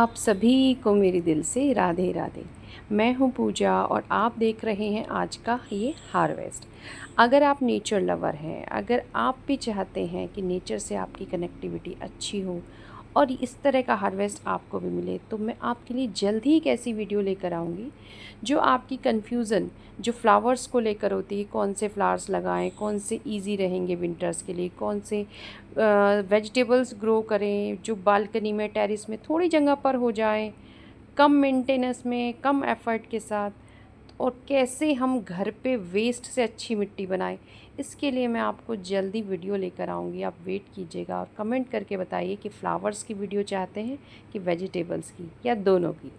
आप सभी को मेरे दिल से राधे राधे। मैं हूँ पूजा और आप देख रहे हैं आज का ये हार्वेस्ट। अगर आप नेचर लवर हैं, अगर आप भी चाहते हैं कि नेचर से आपकी कनेक्टिविटी अच्छी हो और इस तरह का हार्वेस्ट आपको भी मिले, तो मैं आपके लिए जल्द ही एक ऐसी वीडियो लेकर आऊँगी जो आपकी कन्फ्यूज़न जो फ्लावर्स को लेकर होती है, कौन से फ्लावर्स लगाएं, कौन से इजी रहेंगे विंटर्स के लिए, कौन से वेजिटेबल्स ग्रो करें जो बालकनी में टेरेस में थोड़ी जगह पर हो जाएं, कम मेंटेनेंस में, कम एफर्ट के साथ, और कैसे हम घर पे वेस्ट से अच्छी मिट्टी बनाएं। इसके लिए मैं आपको जल्दी वीडियो लेकर आऊँगी। आप वेट कीजिएगा और कमेंट करके बताइए कि फ्लावर्स की वीडियो चाहते हैं कि वेजिटेबल्स की या दोनों की।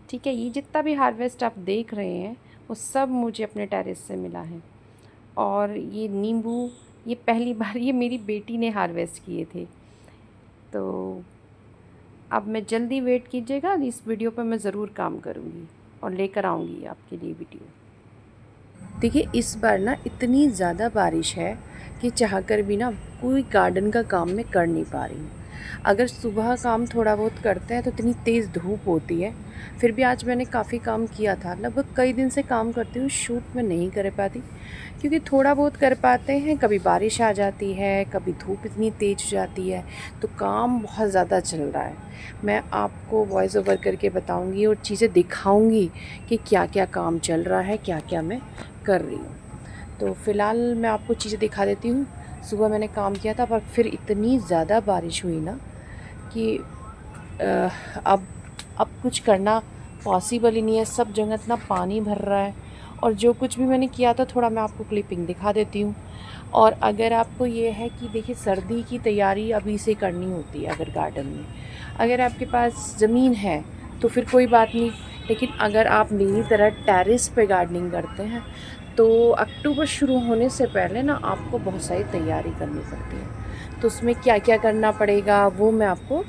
ठीक है, ये जितना भी हार्वेस्ट आप देख रहे हैं वो सब मुझे अपने टेरेस से मिला है। और ये नींबू, ये पहली बार ये मेरी बेटी ने हार्वेस्ट किए थे। तो अब मैं जल्दी वेट कीजिएगा, इस वीडियो पर मैं ज़रूर काम करूँगी और लेकर आऊँगी आपके लिए वीडियो। देखिए, इस बार ना इतनी ज़्यादा बारिश है कि चाहकर भी ना कोई गार्डन का काम मैं कर नहीं पा रही हूँ। अगर सुबह काम थोड़ा बहुत करते हैं तो इतनी तेज़ धूप होती है। फिर भी आज मैंने काफ़ी काम किया था, लगभग कई दिन से काम करती हूँ, शूट में नहीं कर पाती क्योंकि थोड़ा बहुत कर पाते हैं, कभी बारिश आ जाती है, कभी धूप इतनी तेज़ हो जाती है, तो काम बहुत ज़्यादा चल रहा है। मैं आपको वॉइस ओवर करके बताऊँगी और चीज़ें दिखाऊँगी कि क्या क्या काम चल रहा है, क्या क्या मैं कर रही हूँ। तो फ़िलहाल मैं आपको चीज़ें दिखा देती हूँ। सुबह मैंने काम किया था पर फिर इतनी ज़्यादा बारिश हुई ना कि अब कुछ करना पॉसिबल ही नहीं है। सब जगह इतना पानी भर रहा है और जो कुछ भी मैंने किया था थोड़ा मैं आपको क्लिपिंग दिखा देती हूँ। और अगर आपको ये है कि देखिए, सर्दी की तैयारी अभी से करनी होती है। अगर गार्डन में अगर आपके पास ज़मीन है तो फिर कोई बात नहीं, लेकिन अगर आप मेरी तरह टेरेस पे गार्डनिंग करते हैं तो अक्टूबर शुरू होने से पहले ना आपको बहुत सारी तैयारी करनी पड़ती है। तो उसमें क्या क्या करना पड़ेगा वो मैं आपको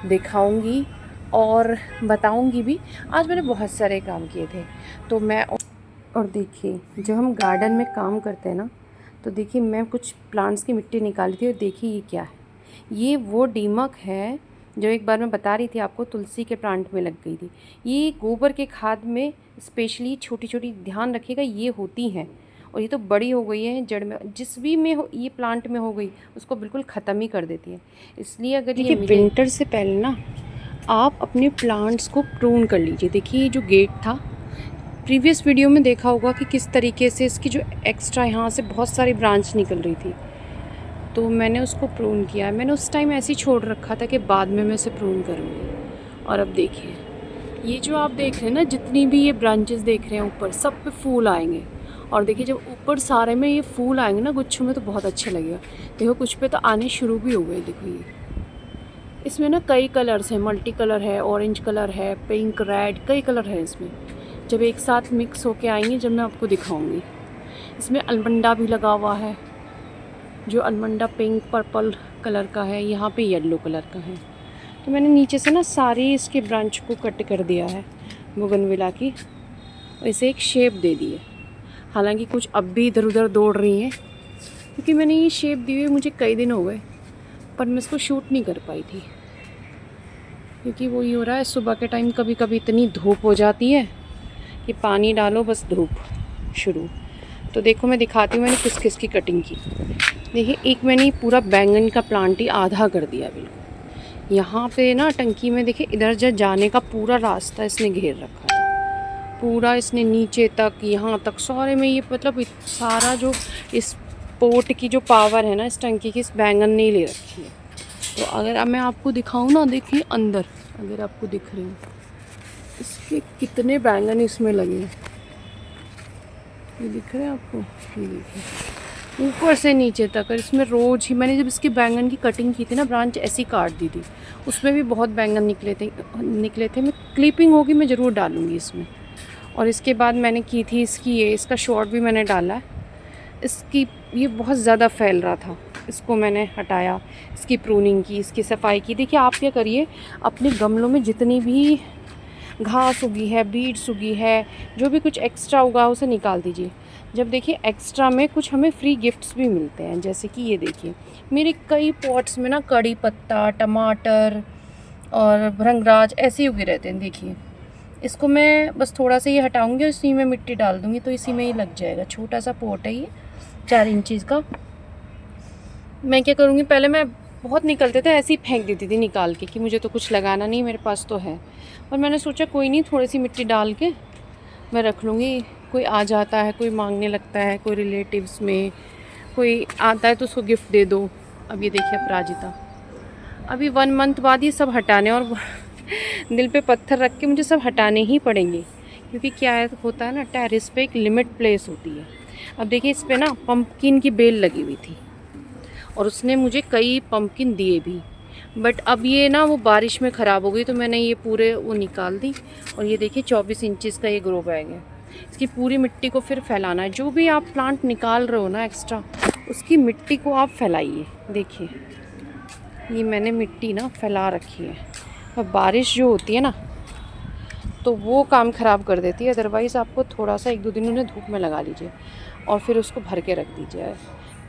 दिखाऊंगी और बताऊंगी भी। आज मैंने बहुत सारे काम किए थे तो मैं, और देखिए जब हम गार्डन में काम करते हैं ना, तो देखिए मैं कुछ प्लांट्स की मिट्टी निकाली थी और देखिए ये क्या है। ये वो दीमक है जो एक बार मैं बता रही थी आपको, तुलसी के प्लांट में लग गई थी। ये गोबर के खाद में स्पेशली छोटी छोटी, ध्यान रखिएगा, ये होती हैं और ये तो बड़ी हो गई है, जड़ में जिस भी में हो, ये प्लांट में हो गई उसको बिल्कुल ख़त्म ही कर देती है। इसलिए अगर ये विंटर से पहले ना आप अपने प्लांट्स को प्रून कर लीजिए। देखिए ये जो गेट था, प्रीवियस वीडियो में देखा होगा कि किस तरीके से इसकी जो एक्स्ट्रा यहाँ से बहुत सारी ब्रांच निकल रही थी, तो मैंने उसको प्रून किया। मैंने उस टाइम ऐसे ही छोड़ रखा था कि बाद में मैं इसे प्रून करूँगी। और अब देखिए ये जो आप देख रहे हैं ना, जितनी भी ये ब्रांचेस देख रहे हैं ऊपर, सब पे फूल आएंगे। और देखिए जब ऊपर सारे में ये फूल आएंगे ना गुच्छों में, तो बहुत अच्छा लगेगा। देखो कुछ पे तो आने शुरू भी हो गए। देखो ये इसमें ना कई कलर्स हैं, मल्टी कलर है, ऑरेंज कलर है, पिंक, रेड, कई कलर है इसमें। जब एक साथ मिक्स होके आएंगे जब मैं आपको दिखाऊंगी। इसमें अलमंडा भी लगा हुआ है, जो अलमंडा पिंक पर्पल कलर का है, यहाँ पे येलो कलर का है। तो मैंने नीचे से ना सारी इसके ब्रांच को कट कर दिया है बोगनविला की, इसे एक शेप दे दी है। हालांकि कुछ अब भी इधर उधर दौड़ रही हैं क्योंकि मैंने ये शेप दी हुई मुझे कई दिन हो गए, पर मैं इसको शूट नहीं कर पाई थी क्योंकि वो ये हो रहा है, सुबह के टाइम कभी कभी इतनी धूप हो जाती है कि पानी डालो बस धूप शुरू। तो देखो मैं दिखाती हूँ मैंने किस किस की कटिंग की। देखिए एक मैंने पूरा बैंगन का प्लांट ही आधा कर दिया बिल्कुल। यहाँ पे ना टंकी में देखिए, इधर जब जाने का पूरा रास्ता इसने घेर रखा है, पूरा इसने नीचे तक, यहाँ तक सारे में। ये मतलब सारा जो इस पोट की जो पावर है ना, इस टंकी की, इस बैंगन ने ले रखी है। तो अगर अब मैं आपको दिखाऊँ ना, देखिए अंदर अगर आपको दिख रहे हैं इसके कितने बैंगन इसमें लगे हैं, ये दिख रहे हैं आपको, ये देखिए ऊपर से नीचे तक। और इसमें रोज़ ही मैंने जब इसकी बैंगन की कटिंग की थी ना, ब्रांच ऐसी काट दी थी, उसमें भी बहुत बैंगन निकले थे। मैं क्लिपिंग होगी मैं ज़रूर डालूँगी इसमें। और इसके बाद मैंने की थी इसका शॉर्ट भी मैंने डाला है। इसकी ये बहुत ज़्यादा फैल रहा था, इसको मैंने हटाया, इसकी प्रूनिंग की, इसकी सफाई की। देखिए आप क्या करिए, अपने गमलों में जितनी भी घास उगी है, बीड्स उगी है, जो भी कुछ एक्स्ट्रा उगा उसे निकाल दीजिए। जब देखिए एक्स्ट्रा में कुछ हमें फ्री गिफ्ट्स भी मिलते हैं, जैसे कि ये देखिए मेरे कई पॉट्स में ना कड़ी पत्ता, टमाटर और भृंगराज ऐसे ही उगे रहते हैं। देखिए, इसको मैं बस थोड़ा सा ये हटाऊंगी और इसी में मिट्टी डाल दूंगी तो इसी में ही लग जाएगा। छोटा सा पोट है ये 4 इंचज़ का। मैं क्या करूँगी, पहले मैं बहुत निकलते थे ऐसे ही फेंक देती थी निकाल के कि मुझे तो कुछ लगाना नहीं, मेरे पास तो है। और मैंने सोचा कोई नहीं, थोड़ी सी मिट्टी डाल के मैं रख लूँगी। कोई आ जाता है, कोई मांगने लगता है, कोई रिलेटिव्स में कोई आता है तो उसको गिफ्ट दे दो। अब ये देखिए अपराजिता, अभी 1 मंथ बाद ये सब हटाने और दिल पे पत्थर रख के मुझे सब हटाने ही पड़ेंगे, क्योंकि क्या होता है ना, टेरेस पे एक लिमिट प्लेस होती है। अब देखिए इस पे ना पम्पकिन की बेल लगी हुई थी और उसने मुझे कई पम्पकिन दिए भी, बट अब ये ना वो बारिश में ख़राब हो गई तो मैंने ये पूरे वो निकाल दी। और ये देखिए 24 इंचज़ का ये ग्रो बैग है। इसकी पूरी मिट्टी को फिर फैलाना है। जो भी आप प्लांट निकाल रहे हो ना एक्स्ट्रा, उसकी मिट्टी को आप फैलाइए। देखिए ये मैंने मिट्टी ना फैला रखी है। और बारिश जो होती है ना तो वो काम ख़राब कर देती है। अदरवाइज़ आपको थोड़ा सा 1-2 दिन उन्हें धूप में लगा लीजिए और फिर उसको भर के रख दीजिए,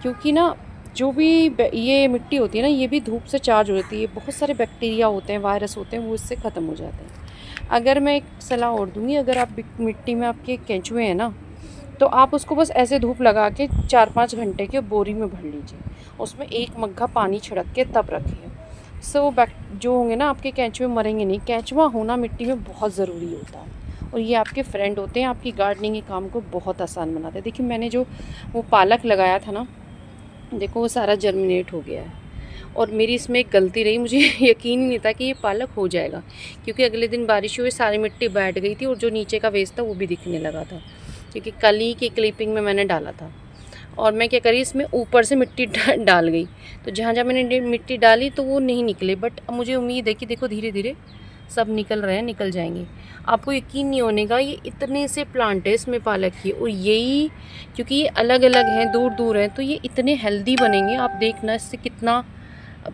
क्योंकि ना जो भी ये मिट्टी होती है ना, ये भी धूप से चार्ज हो जाती है। बहुत सारे बैक्टीरिया होते हैं, वायरस होते हैं, वो इससे ख़त्म हो जाते हैं। अगर मैं एक सलाह और दूँगी, अगर आप मिट्टी में आपके केंचुए हैं ना, तो आप उसको बस ऐसे धूप लगा के 4-5 घंटे के बोरी में भर लीजिए, उसमें 1 मग्घा पानी छिड़क के तब रखिए। सो जो होंगे ना आपके केंचुए मरेंगे नहीं। केंचुआ होना मिट्टी में बहुत ज़रूरी होता है और ये आपके फ्रेंड होते हैं, आपकी गार्डनिंग के काम को बहुत आसान बनाते हैं। देखिए मैंने जो वो पालक लगाया था ना, देखो वो सारा जर्मिनेट हो गया है। और मेरी इसमें एक गलती रही, मुझे यकीन ही नहीं था कि ये पालक हो जाएगा, क्योंकि अगले दिन बारिश हुई, सारी मिट्टी बैठ गई थी और जो नीचे का वेस्ट था वो भी दिखने लगा था, क्योंकि कल ही की क्लिपिंग में मैंने डाला था। और मैं क्या करी, इसमें ऊपर से मिट्टी डाल गई, तो जहाँ जहाँ मैंने मिट्टी डाली तो वो नहीं निकले। बट मुझे उम्मीद है कि देखो धीरे धीरे सब निकल रहे हैं, निकल जाएंगे। आपको यकीन नहीं होने का, ये इतने से प्लांट है इसमें पालक की, और यही क्योंकि ये अलग अलग हैं, दूर दूर हैं, तो ये इतने हेल्दी बनेंगे। आप देखना इससे कितना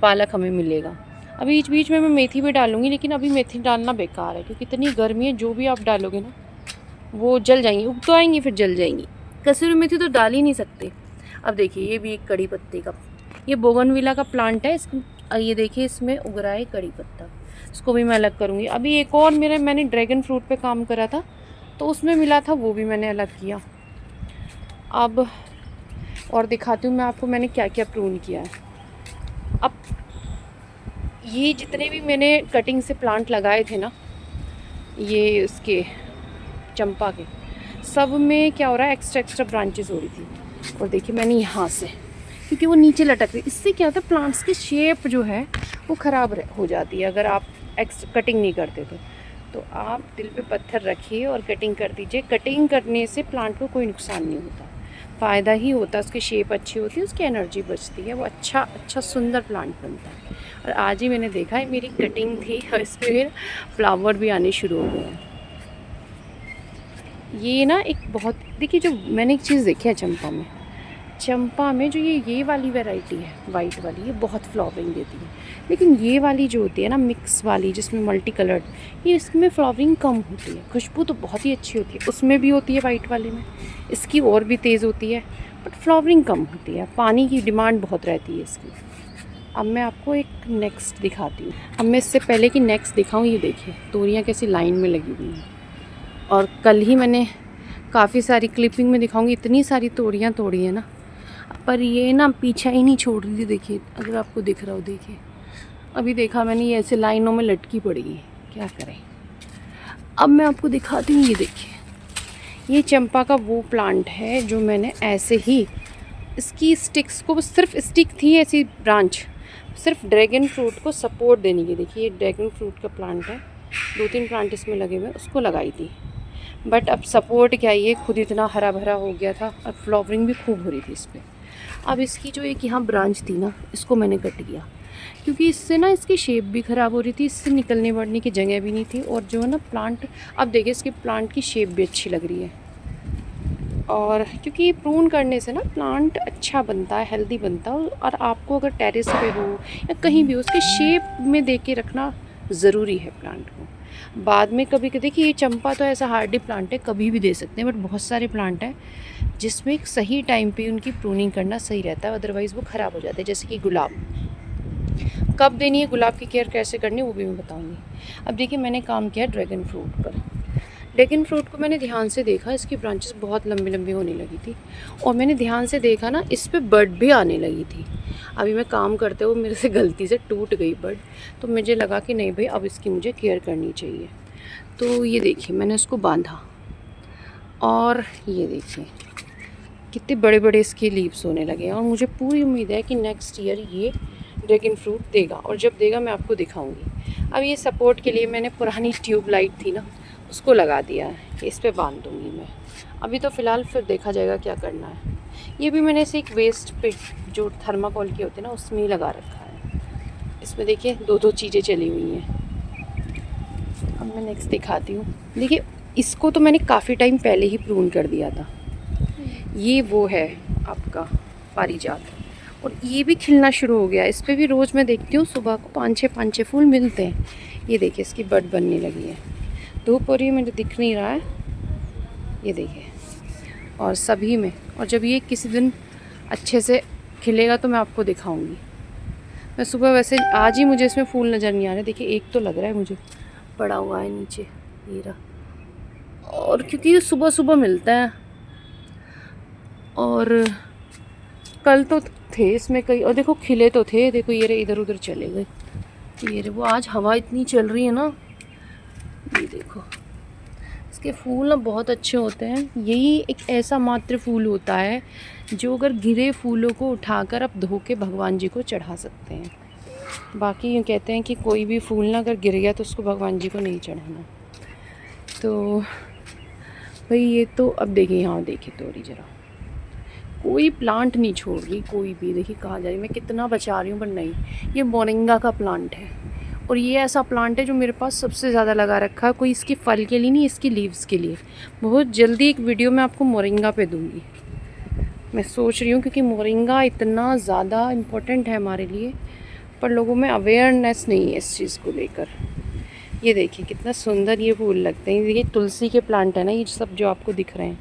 पालक हमें मिलेगा। अभी बीच बीच में मैं मेथी भी डालूँगी, लेकिन अभी मेथी डालना बेकार है, क्योंकि इतनी गर्मी है, जो भी आप डालोगे ना वो जल जाएंगी, उग तो आएंगी फिर जल जाएंगी। कसूरी मेथी तो डाल ही नहीं सकते। अब देखिए ये भी एक कड़ी पत्ते का, ये बोगनविला का प्लांट है। ये देखिए इसमें उग रहा है कड़ी पत्ता, इसको भी मैं अलग करूँगी। अभी एक और मैंने ड्रैगन फ्रूट पे काम करा था, तो उसमें मिला था, वो भी मैंने अलग किया। अब और दिखाती हूँ मैं आपको मैंने क्या क्या प्रून किया है। अब ये जितने भी मैंने कटिंग से प्लांट लगाए थे ना, ये उसके चंपा के, सब में क्या हो रहा है, एक्स्ट्रा ब्रांचेस हो रही थी। और देखिए मैंने यहाँ से, क्योंकि वो नीचे लटक रही, इससे क्या होता है प्लांट्स की शेप जो है वो ख़राब हो जाती है अगर आप कटिंग नहीं करते तो आप दिल पे पत्थर रखिए और कटिंग कर दीजिए। कटिंग करने से प्लांट को कोई नुकसान नहीं होता, फ़ायदा ही होता है। उसकी शेप अच्छी होती है, उसकी एनर्जी बचती है, वो अच्छा सुंदर प्लांट बनता है। और आज ही मैंने देखा है, मेरी कटिंग थी और इस पर फ्लावर भी आने शुरू हो गए हैं। ये ना एक बहुत, देखिए जो मैंने एक चीज़ देखी है चंपा में जो ये वाली वैरायटी है वाइट वाली, ये बहुत फ्लावरिंग देती है। लेकिन ये वाली जो होती है ना मिक्स वाली, जिसमें मल्टी कलर्ड, ये इसमें फ्लावरिंग कम होती है। खुशबू तो बहुत ही अच्छी होती है, उसमें भी होती है वाइट वाले में, इसकी और भी तेज़ होती है, बट फ्लावरिंग कम होती है। पानी की डिमांड बहुत रहती है इसकी। अब मैं आपको एक नेक्स्ट दिखाती हूँ। अब मैं इससे पहले कि नेक्स्ट दिखाऊँ, ये देखिए तोरियाँ कैसी लाइन में लगी हुई हैं। और कल ही मैंने काफ़ी सारी क्लिपिंग में दिखाऊंगी, इतनी सारी तोड़ियाँ तोड़ी है ना, पर ये ना पीछा ही नहीं छोड़ रही थी। देखिए अगर आपको दिख रहा हो, देखिए अभी देखा मैंने, ये ऐसे लाइनों में लटकी पड़ी है, क्या करें। अब मैं आपको दिखाती हूँ, ये देखिए ये चंपा का वो प्लांट है जो मैंने ऐसे ही इसकी स्टिक्स को, सिर्फ स्टिक थी ऐसी ब्रांच, सिर्फ ड्रैगन फ्रूट को सपोर्ट देने की। देखिए ये ड्रैगन फ्रूट का प्लांट है, 2-3 प्लांट इसमें लगे हुए, उसको लगाई थी। बट अब सपोर्ट क्या, ये खुद इतना हरा भरा हो गया था और फ्लावरिंग भी खूब हो रही थी इस पर। अब इसकी जो एक यहाँ ब्रांच थी ना, इसको मैंने कट किया, क्योंकि इससे ना इसकी शेप भी ख़राब हो रही थी, इससे निकलने बढ़ने की जगह भी नहीं थी। और जो है ना प्लांट, अब देखिए इसके प्लांट की शेप भी अच्छी लग रही है। और क्योंकि प्रून करने से ना प्लांट अच्छा बनता है, हेल्दी बनता है। और आपको अगर टेरेस पे हो या कहीं भी हो, उसके शेप में दे के रखना ज़रूरी है प्लांट को। बाद में कभी देखिए ये चंपा तो ऐसा हार्डी प्लांट है, कभी भी दे सकते हैं, बट बहुत सारे प्लांट हैं जिसमें एक सही टाइम पे उनकी प्रूनिंग करना सही रहता है, अदरवाइज़ वो ख़राब हो जाते हैं। जैसे कि कब देनी है, गुलाब की केयर कैसे करनी है वो भी मैं बताऊँगी। अब देखिए मैंने काम किया ड्रैगन फ्रूट पर। ड्रैगन फ्रूट को मैंने ध्यान से देखा, इसकी ब्रांचेस बहुत लंबी लंबी होने लगी थी और मैंने ध्यान से देखा ना, इस पे बड भी आने लगी थी। अभी मैं काम करते हुए मेरे से गलती से टूट गई बड, तो मुझे लगा कि नहीं भाई अब इसकी मुझे केयर करनी चाहिए। तो ये देखिए मैंने उसको बांधा और ये देखिए कितने बड़े बड़े इसके लीव्स होने लगे हैं और मुझे पूरी उम्मीद है कि नेक्स्ट ईयर ये ड्रैगन फ्रूट देगा और जब देगा मैं आपको दिखाऊंगी। अब ये सपोर्ट के लिए मैंने पुरानी ट्यूब लाइट थी ना, उसको लगा दिया है कि इस पे बांध दूँगी मैं। अभी तो फ़िलहाल फिर देखा जाएगा क्या करना है। ये भी मैंने इसे एक वेस्ट पे जो थर्माकोल के होते हैं ना उसमें ही लगा रखा है। इसमें देखिए दो दो चीज़ें चली हुई हैं। अब मैं नेक्स्ट दिखाती हूँ। देखिए इसको तो मैंने काफ़ी टाइम पहले ही प्रून कर दिया था। ये वो है आपका पारिजात और ये भी खिलना शुरू हो गया। इस पर भी रोज़ मैं देखती हूँ सुबह को 5-6 फूल मिलते हैं। ये देखिए इसकी बड बनने लगी है। धूप हो रही है मुझे दिख नहीं रहा है, ये देखिए। और सभी में, और जब ये किसी दिन अच्छे से खिलेगा तो मैं आपको दिखाऊंगी। मैं सुबह वैसे आज ही मुझे इसमें फूल नज़र नहीं आ रहे। देखिए एक तो लग रहा है मुझे पड़ा हुआ है नीचे, ये रहा। और क्योंकि ये सुबह सुबह मिलता है और कल तो थे इसमें कई, और देखो खिले तो थे। देखो ये रहे इधर उधर चले गए, ये रहे। वो आज हवा इतनी चल रही है ना, ये देखो इसके फूल ना बहुत अच्छे होते हैं। यही एक ऐसा मात्र फूल होता है जो अगर गिरे फूलों को उठाकर आप धो के भगवान जी को चढ़ा सकते हैं। बाकी यूँ कहते हैं कि कोई भी फूल ना अगर गिर गया तो उसको भगवान जी को नहीं चढ़ाना। तो भाई ये तो अब देखिए, यहाँ देखिए तोड़ी जरा, कोई प्लांट नहीं छोड़ रही कोई भी। देखिए कहाँ जा रही, मैं कितना बचा रही हूँ पर नहीं। ये मोरिंगा का प्लांट है और ये ऐसा प्लांट है जो मेरे पास सबसे ज़्यादा लगा रखा है। कोई इसके फल के लिए नहीं, इसकी लीव्स के लिए। बहुत जल्दी एक वीडियो मैं आपको मोरिंगा पे दूँगी, मैं सोच रही हूँ, क्योंकि मोरिंगा इतना ज़्यादा इम्पोर्टेंट है हमारे लिए पर लोगों में अवेयरनेस नहीं है इस चीज़ को लेकर। ये देखिए कितना सुंदर ये फूल लगते हैं। ये तुलसी के प्लांट है ना, ये सब जो आपको दिख रहे हैं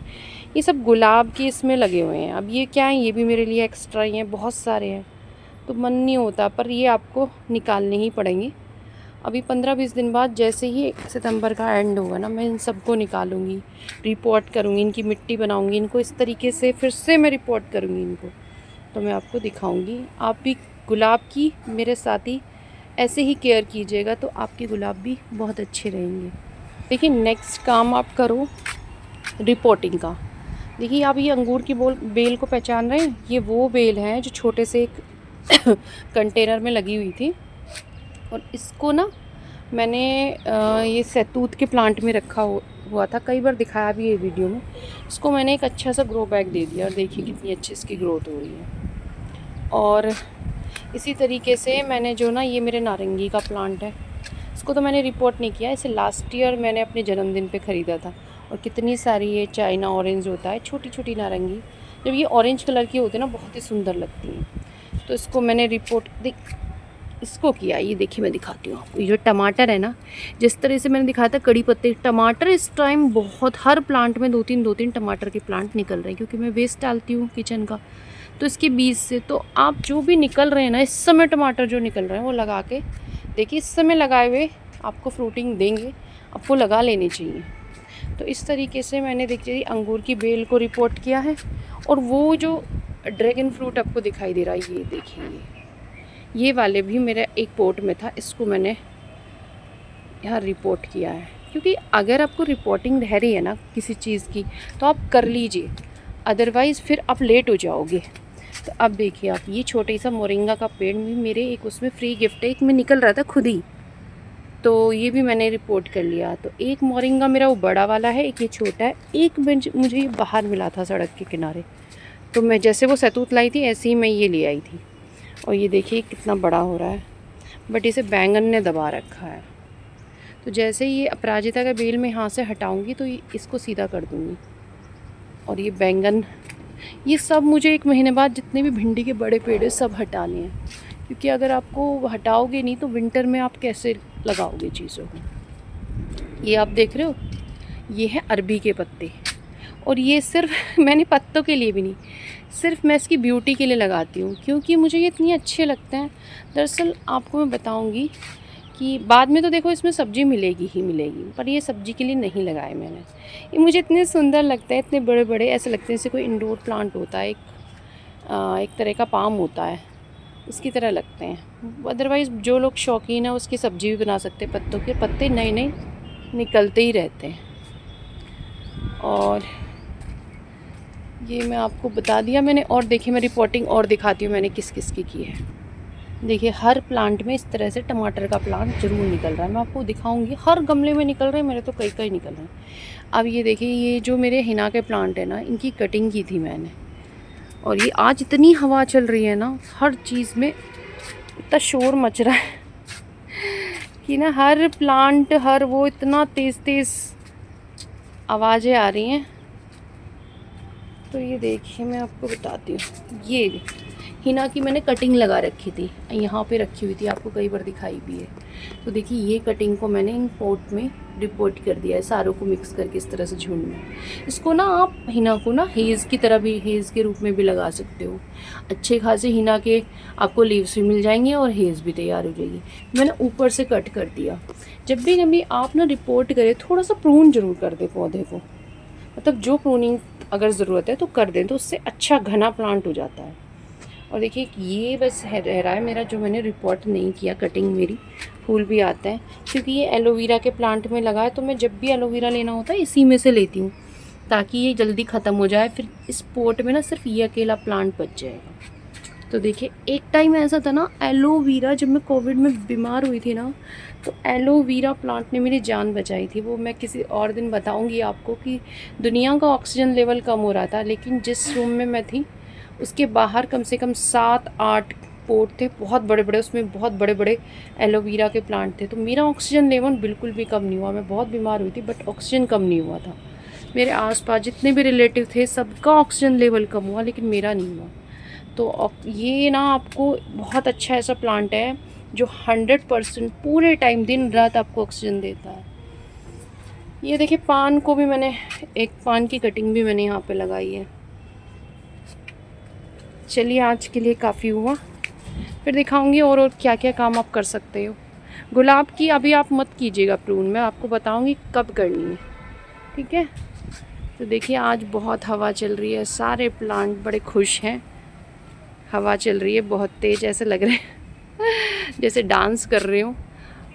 ये सब गुलाब के इसमें लगे हुए हैं। अब ये क्या है, ये भी मेरे लिए एक्स्ट्रा ही हैं, बहुत सारे हैं तो मन नहीं होता, पर ये आपको निकालने ही पड़ेंगे। अभी 15-20 दिन बाद जैसे ही 1 सितंबर का एंड होगा ना, मैं इन सबको निकालूंगी, रिपोर्ट करूँगी, इनकी मिट्टी बनाऊँगी, इनको इस तरीके से फिर से मैं रिपोर्ट करूँगी इनको, तो मैं आपको दिखाऊँगी। आप भी गुलाब की मेरे साथ ही ऐसे ही केयर कीजिएगा तो आपके गुलाब भी बहुत अच्छे रहेंगे। देखिए नेक्स्ट काम आप करो रिपोर्टिंग का। देखिए आप ये अंगूर की बेल को पहचान रहे हैं, ये वो बेल है जो छोटे से एक कंटेनर में लगी हुई थी और इसको ना मैंने ये सहतूत के प्लांट में रखा हुआ था, कई बार दिखाया भी है वीडियो में। इसको मैंने एक अच्छा सा ग्रो बैग दे दिया और देखिए कितनी अच्छी इसकी ग्रोथ हो रही है। और इसी तरीके से मैंने जो ना, ये मेरे नारंगी का प्लांट है, इसको तो मैंने रिपोर्ट नहीं किया, इसे लास्ट ईयर मैंने अपने जन्मदिन पे ख़रीदा था। और कितनी सारी ये चाइना ऑरेंज होता है, छोटी छोटी नारंगी, जब ये ऑरेंज कलर की होती है ना बहुत ही सुंदर लगती हैं। तो इसको मैंने रिपोर्ट इसको किया। ये देखिए मैं दिखाती हूँ आपको, ये जो टमाटर है ना, जिस तरह से मैंने दिखाया था कड़ी पत्ते टमाटर, इस टाइम बहुत हर प्लांट में 2-3 टमाटर के प्लांट निकल रहे हैं, क्योंकि मैं वेस्ट डालती हूँ किचन का तो इसके बीज से। तो आप जो भी निकल रहे हैं ना इस समय, टमाटर जो निकल रहे हैं वो लगा के देखिए, इस समय लगाए हुए आपको फ्रूटिंग देंगे, आपको लगा लेनी चाहिए। तो इस तरीके से मैंने देखिए अंगूर की बेल को रिपोर्ट किया है। और वो जो ड्रैगन फ्रूट आपको दिखाई दे रहा है, ये देखिए ये वाले भी मेरा एक पोट में था, इसको मैंने यहाँ रिपोर्ट किया है। क्योंकि अगर आपको रिपोर्टिंग रह रही है ना किसी चीज़ की तो आप कर लीजिए, अदरवाइज़ फिर आप लेट हो जाओगे। तो अब देखिए आप, ये छोटे सा मोरिंगा का पेड़ भी मेरे एक उसमें फ्री गिफ्ट है, एक में निकल रहा था खुद ही, तो ये भी मैंने रिपोर्ट कर लिया। तो एक मोरिंगा मेरा वो बड़ा वाला है, एक ये छोटा है, एक मुझे ये बाहर मिला था सड़क के किनारे, तो मैं जैसे वो सहतूत लाई थी ऐसे ही मैं ये ले आई थी। और ये देखिए कितना बड़ा हो रहा है, बट इसे बैंगन ने दबा रखा है। तो जैसे ही ये अपराजिता का बेल मैं यहाँ से हटाऊँगी तो इसको सीधा कर दूँगी। और ये बैंगन, ये सब मुझे 1 महीने बाद जितने भी भिंडी के बड़े पेड़ हैं सब हटाने हैं, क्योंकि अगर आपको हटाओगे नहीं तो विंटर में आप कैसे लगाओगे चीज़ों को। ये आप देख रहे हो, ये है अरबी के पत्ते, और ये सिर्फ मैंने पत्तों के लिए भी नहीं, सिर्फ मैं इसकी ब्यूटी के लिए लगाती हूँ, क्योंकि मुझे ये इतने अच्छे लगते हैं। दरअसल आपको मैं बताऊँगी कि बाद में तो देखो इसमें सब्ज़ी मिलेगी ही मिलेगी, पर ये सब्ज़ी के लिए नहीं लगाए मैंने। ये मुझे इतने सुंदर लगते हैं, इतने बड़े बड़े, ऐसे लगते हैं जैसे कोई इंडोर प्लांट होता है, एक तरह का पाम होता है, उसकी तरह लगते हैं। अदरवाइज़ जो लोग शौकीन है उसकी सब्ज़ी भी बना सकते हैं। पत्तों के पत्ते नए नए निकलते ही रहते हैं। और ये मैं आपको बता दिया मैंने। और देखिए मैं रिपोर्टिंग और दिखाती हूँ मैंने किस किस की है। देखिए हर प्लांट में इस तरह से टमाटर का प्लांट ज़रूर निकल रहा है, मैं आपको दिखाऊंगी। हर गमले में निकल रहे हैं मेरे, तो कई कई निकल रहे हैं। अब ये देखिए, ये जो मेरे हिना के प्लांट है ना, इनकी कटिंग की थी मैंने, और ये आज इतनी हवा चल रही है ना, हर चीज़ में इतना शोर मच रहा है कि ना हर प्लांट, हर वो इतना तेज़ तेज़ आवाज़ें आ रही हैं। तो ये देखिए मैं आपको बताती हूँ, ये हिना की मैंने कटिंग लगा रखी थी, यहाँ पे रखी हुई थी, आपको कई बार दिखाई भी है। तो देखिए ये कटिंग को मैंने इन पॉट में रिपोर्ट कर दिया है, सारों को मिक्स करके इस तरह से झुंड में। इसको ना आप हिना को ना हेज़ की तरह भी, हेज़ के रूप में भी लगा सकते हो। अच्छे खासे हिना के आपको लीव्स भी मिल जाएंगे और हेज़ भी तैयार हो जाएगी। मैंने ऊपर से कट कर दिया। जब भी कभी आप ना रिपोर्ट करें, थोड़ा सा प्रून ज़रूर कर दें पौधे को, मतलब जो प्रूनिंग अगर ज़रूरत है तो कर दें, तो उससे अच्छा घना प्लांट हो जाता है। और देखिए ये बस रह रहा है मेरा, जो मैंने रिपोर्ट नहीं किया, कटिंग मेरी। फूल भी आता है क्योंकि ये एलोवेरा के प्लांट में लगा है, तो मैं जब भी एलोवेरा लेना होता है इसी में से लेती हूँ, ताकि ये जल्दी ख़त्म हो जाए। फिर इस पोट में ना सिर्फ ये अकेला प्लांट बच जाएगा। तो देखिए एक टाइम ऐसा था ना, एलोवेरा, जब मैं कोविड में बीमार हुई थी ना, तो एलोवेरा प्लांट ने मेरी जान बचाई थी। वो मैं किसी और दिन बताऊंगी आपको कि दुनिया का ऑक्सीजन लेवल कम हो रहा था, लेकिन जिस रूम में मैं थी उसके बाहर कम से कम 7-8 पोट थे, बहुत बड़े बड़े, उसमें बहुत बड़े बड़े एलोवेरा के प्लांट थे। तो मेरा ऑक्सीजन लेवल बिल्कुल भी कम नहीं हुआ। मैं बहुत बीमार हुई थी बट ऑक्सीजन कम नहीं हुआ था। मेरे आसपास जितने भी रिलेटिव थे सबका ऑक्सीजन लेवल कम हुआ, लेकिन मेरा नहीं हुआ। तो ये ना आपको बहुत अच्छा ऐसा प्लांट है जो 100% पूरे टाइम दिन रात आपको ऑक्सीजन देता है। ये देखिए पान को भी मैंने, एक पान की कटिंग भी मैंने यहाँ पे लगाई है। चलिए आज के लिए काफ़ी हुआ, फिर दिखाऊंगी और क्या क्या काम आप कर सकते हो। गुलाब की अभी आप मत कीजिएगा प्रून, मैं आपको बताऊंगी कब करनी है, ठीक है। तो देखिए आज बहुत हवा चल रही है, सारे प्लांट बड़े खुश हैं। हवा चल रही है बहुत तेज़, ऐसे लग रहे हैं जैसे डांस कर रहे हो।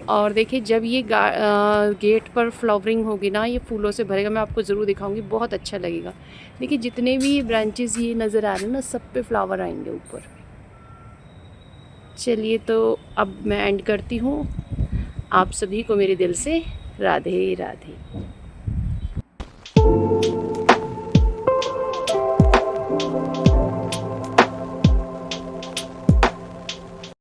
और देखिए जब ये गेट पर फ्लावरिंग होगी ना, ये फूलों से भरेगा, मैं आपको ज़रूर दिखाऊंगी, बहुत अच्छा लगेगा। देखिए जितने भी ब्रांचेस ये नज़र आ रहे हैं ना, सब पे फ्लावर आएंगे ऊपर। चलिए तो अब मैं एंड करती हूँ। आप सभी को मेरे दिल से राधे राधे।